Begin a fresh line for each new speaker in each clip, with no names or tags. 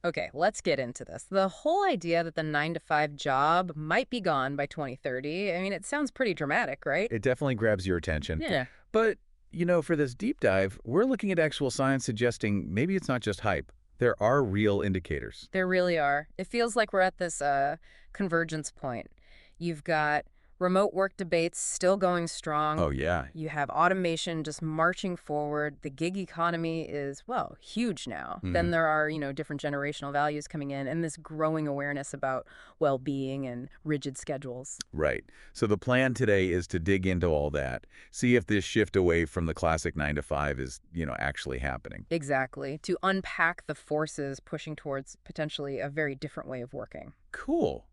Okay, let's get into this. The whole idea that the 9 to 5 job might be gone by 2030, I mean, it sounds pretty dramatic, right?
It definitely grabs your attention.
Yeah.
But, for this deep dive, we're looking at actual science suggesting maybe it's not just hype. There are real indicators.
There really are. It feels like we're at this convergence point. You've got remote work debates still going strong.
Oh, yeah.
You have automation just marching forward. The gig economy is, well, huge now. Then
Mhm.
there are, different generational values coming in and this growing awareness about well-being and rigid schedules.
Right. So the plan today is to dig into all that, see if this shift away from the classic 9 to 5 is, actually happening.
Exactly. To unpack the forces pushing towards potentially a very different way of working.
Cool.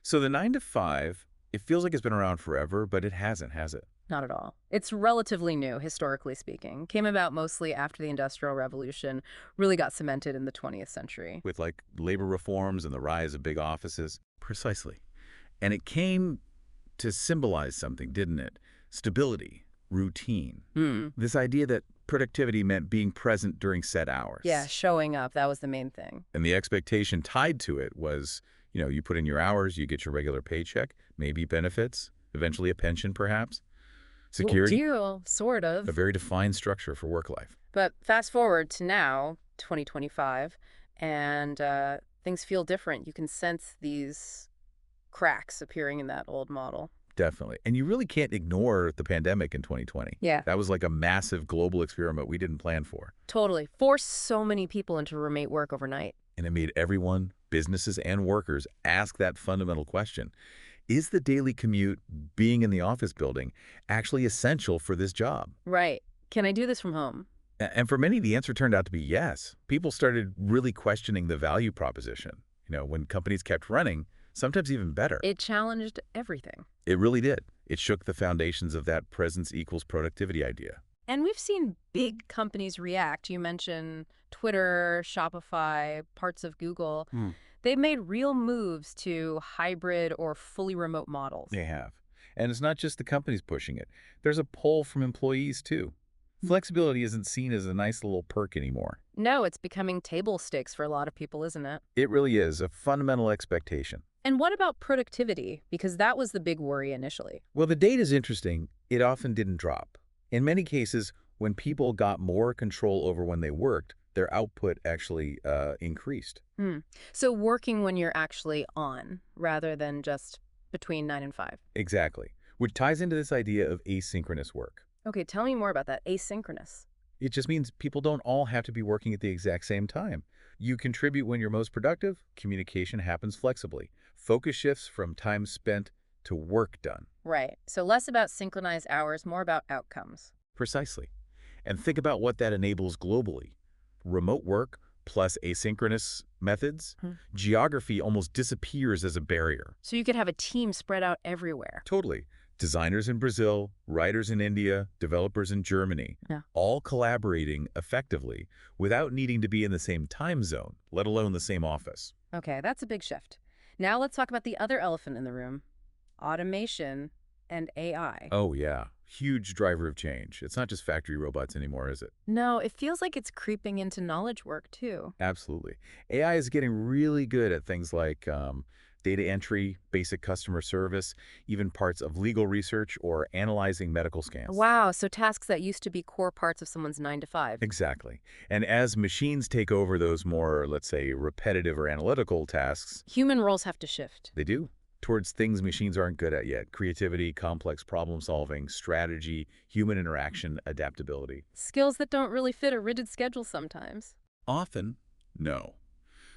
So the 9 to 5, it feels like it's been around forever, but it hasn't, has it?
Not at all. It's relatively new, historically speaking. Came about mostly after the Industrial Revolution really got cemented in the 20th century.
With like labor reforms and the rise of big offices. Precisely. And it came to symbolize something, didn't it? Stability, routine.
Hmm.
This idea that productivity meant being present during set
Yeah,
hours.
showing up, that was the main thing.
And the expectation tied to it was, you put in your hours, you get your regular paycheck, maybe benefits, eventually a pension perhaps,
Cool
security,
deal, sort
a
of.
very defined structure for work life.
But fast forward to now, 2025, and things feel different. You can sense these cracks appearing in that old model.
Definitely. And you really can't ignore the pandemic in 2020.
Yeah,
That was like a massive global experiment we didn't plan for.
totally. Forced so many people into remote work overnight.
And it made everyone, businesses and workers, ask that fundamental question. Is the daily commute, being in the office building, actually essential for this job?
Right. Can I do this from home?
And for many, the answer turned out to be yes. People started really questioning the value proposition. When companies kept running, sometimes even better.
It challenged everything.
It really did. It shook the foundations of that presence equals productivity idea.
And we've seen big companies react. You mentioned Twitter, Shopify, parts of Google.
Hmm.
They've made real moves to hybrid or fully remote models.
They have. And it's not just the companies pushing it. There's a pull from employees, too. Flexibility isn't seen as a nice little perk anymore.
No, it's becoming table stakes for a lot of people, isn't it?
It really is a fundamental expectation.
And what about productivity? Because that was the big worry initially.
Well, the data is interesting. It often didn't drop. In many cases, when people got more control over when they worked, their output actually increased.
Hmm. So working when you're actually on rather than just between 9 and 5.
Exactly. Which ties into this idea of asynchronous work.
Okay, tell me more about that. Asynchronous.
It just means people don't all have to be working at the exact same time. You contribute when you're most productive, communication happens flexibly. Focus shifts from time spent to work done.
Right. So less about synchronized hours, more about outcomes.
Precisely. And think about what that enables globally. Remote work plus asynchronous methods,
Hmm.
geography almost disappears as a barrier.
So you could have a team spread out everywhere.
Totally. Designers in Brazil, writers in India, developers in Germany,
Yeah.
all collaborating effectively without needing to be in the same time zone, let alone the same office.
Okay, that's a big shift. Now let's talk about the other elephant in the room, automation and AI.
Oh, yeah. Huge driver of change. It's not just factory robots anymore, is it?
No, it feels like it's creeping into knowledge work too.
Absolutely. AI is getting really good at things like data entry, basic customer service, even parts of legal research or analyzing medical scans.
Wow, so tasks that used to be core parts of someone's 9 to 5.
Exactly. And as machines take over those more, let's say, repetitive or analytical tasks,
Human roles have to shift.
they do, towards things machines aren't good at yet. Creativity, complex problem solving, strategy, human interaction, adaptability.
Skills that don't really fit a rigid schedule sometimes.
Often, no.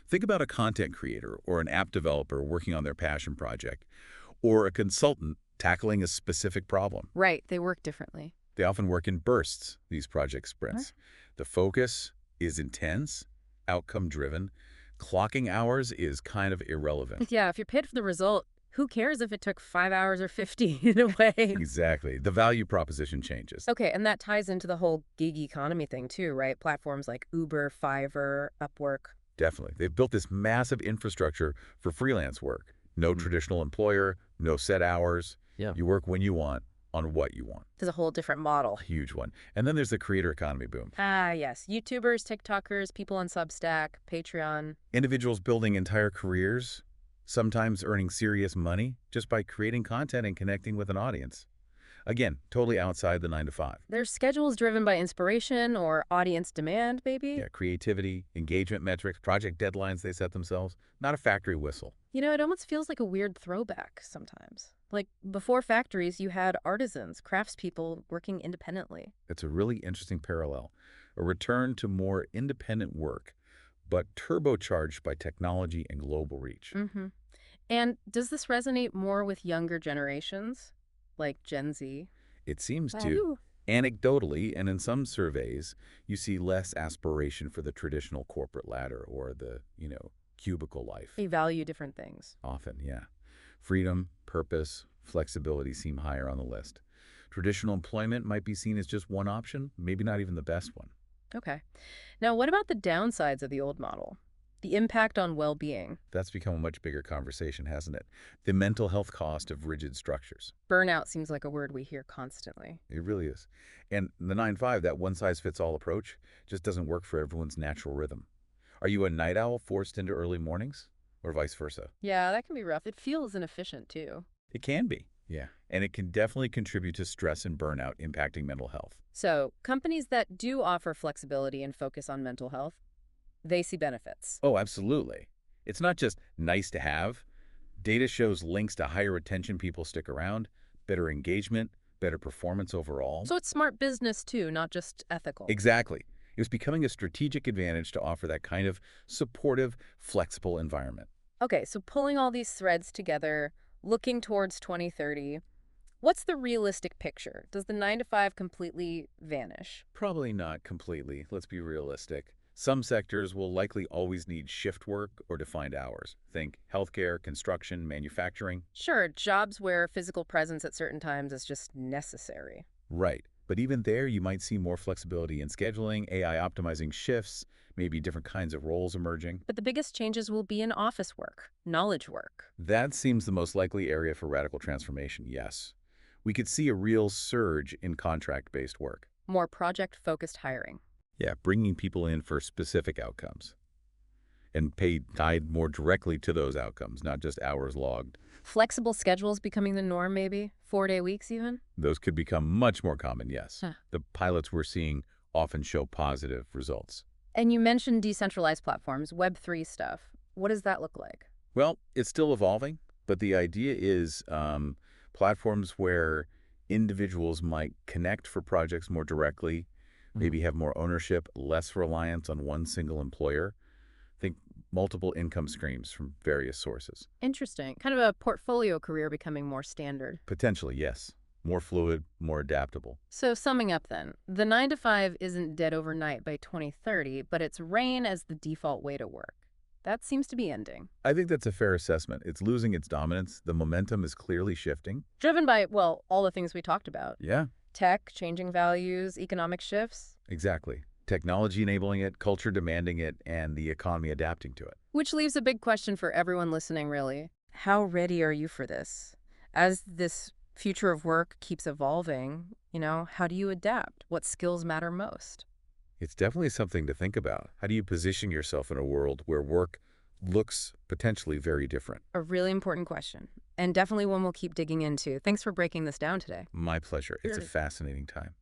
Think about a content creator or an app developer working on their passion project, or a consultant tackling a specific problem.
Right, they work differently.
They often work in bursts, these project sprints. The focus is intense, outcome-driven. Clocking hours is kind of irrelevant.
Yeah, if you're paid for the result, who cares if it took 5 hours or 50 in a way?
Exactly. The value proposition changes.
Okay, and that ties into the whole gig economy thing too, right? Platforms like Uber, Fiverr, Upwork.
Definitely. They've built this massive infrastructure for freelance work. No traditional employer, no set hours.
Yeah.
You work when you want, on what you want.
There's a whole different model.
A huge one. And then there's the creator economy boom.
Ah, yes. YouTubers, TikTokers, people on Substack, Patreon.
Individuals building entire careers, sometimes earning serious money just by creating content and connecting with an audience. Again, totally outside the 9 to 5.
Their schedules driven by inspiration or audience demand, maybe?
Yeah, creativity, engagement metrics, project deadlines they set themselves, not a factory whistle.
You know, it almost feels like a weird throwback sometimes. Like, before factories, you had artisans, craftspeople working independently.
It's a really interesting parallel. A return to more independent work, but turbocharged by technology and global reach.
Mm-hmm. And does this resonate more with younger generations, like Gen Z?
It seems to.
Wahoo.
Anecdotally, and in some surveys, you see less aspiration for the traditional corporate ladder or the, cubicle life.
They value different things.
Often, yeah. Freedom, purpose, flexibility seem higher on the list. Traditional employment might be seen as just one option, maybe not even the best one.
Okay. Now, what about the downsides of the old model? The impact on well-being.
That's become a much bigger conversation, hasn't it? The mental health cost of rigid structures.
Burnout seems like a word we hear constantly.
It really is. And the 9-5, that one-size-fits-all approach, just doesn't work for everyone's natural rhythm. Are you a night owl forced into early mornings? Or vice versa?
Yeah, that can be rough. It feels inefficient, too.
It can be. Yeah. And it can definitely contribute to stress and burnout impacting mental health.
So, companies that do offer flexibility and focus on mental health, they see benefits.
Oh, absolutely. It's not just nice to have. Data shows links to higher retention, people stick around, better engagement, better performance overall.
So it's smart business, too, not just ethical.
Exactly. It was becoming a strategic advantage to offer that kind of supportive, flexible environment.
Okay, so pulling all these threads together, looking towards 2030, what's the realistic picture? Does the 9 to 5 completely vanish?
Probably not completely. Let's be realistic. Some sectors will likely always need shift work or defined hours. Think healthcare, construction, manufacturing.
Sure, jobs where physical presence at certain times is just necessary.
Right. But even there, you might see more flexibility in scheduling, AI optimizing shifts, maybe different kinds of roles emerging.
But the biggest changes will be in office work, knowledge work.
That seems the most likely area for radical transformation, yes. We could see a real surge in contract-based work.
More project-focused hiring.
Yeah, bringing people in for specific outcomes and paid tied more directly to those outcomes, not just hours logged.
Flexible schedules becoming the norm, maybe? 4-day weeks, even?
Those could become much more common, yes.
Huh.
The pilots we're seeing often show positive results.
And you mentioned decentralized platforms, Web3 stuff. What does that look like?
Well, it's still evolving, but the idea is platforms where individuals might connect for projects more directly, maybe have more ownership, less reliance on one single employer. Think multiple income streams from various sources.
Interesting. Kind of a portfolio career becoming more standard.
Potentially, yes. More fluid, more adaptable.
So summing up then, the 9 to 5 isn't dead overnight by 2030, but it's reign as the default way to work. That seems to be ending.
I think that's a fair assessment. It's losing its dominance. The momentum is clearly shifting.
Driven by, well, all the things we talked about.
Yeah,
Tech, changing values, economic shifts.
exactly. Technology enabling it, culture demanding it, and the economy adapting to it.
Which leaves a big question for everyone listening, really. How ready are you for this? As this future of work keeps evolving, how do you adapt? What skills matter most?
It's definitely something to think about. How do you position yourself in a world where work looks potentially very different?
A really important question, and definitely one we'll keep digging into. Thanks for breaking this down today.
My pleasure. It's a
Sure.
fascinating time.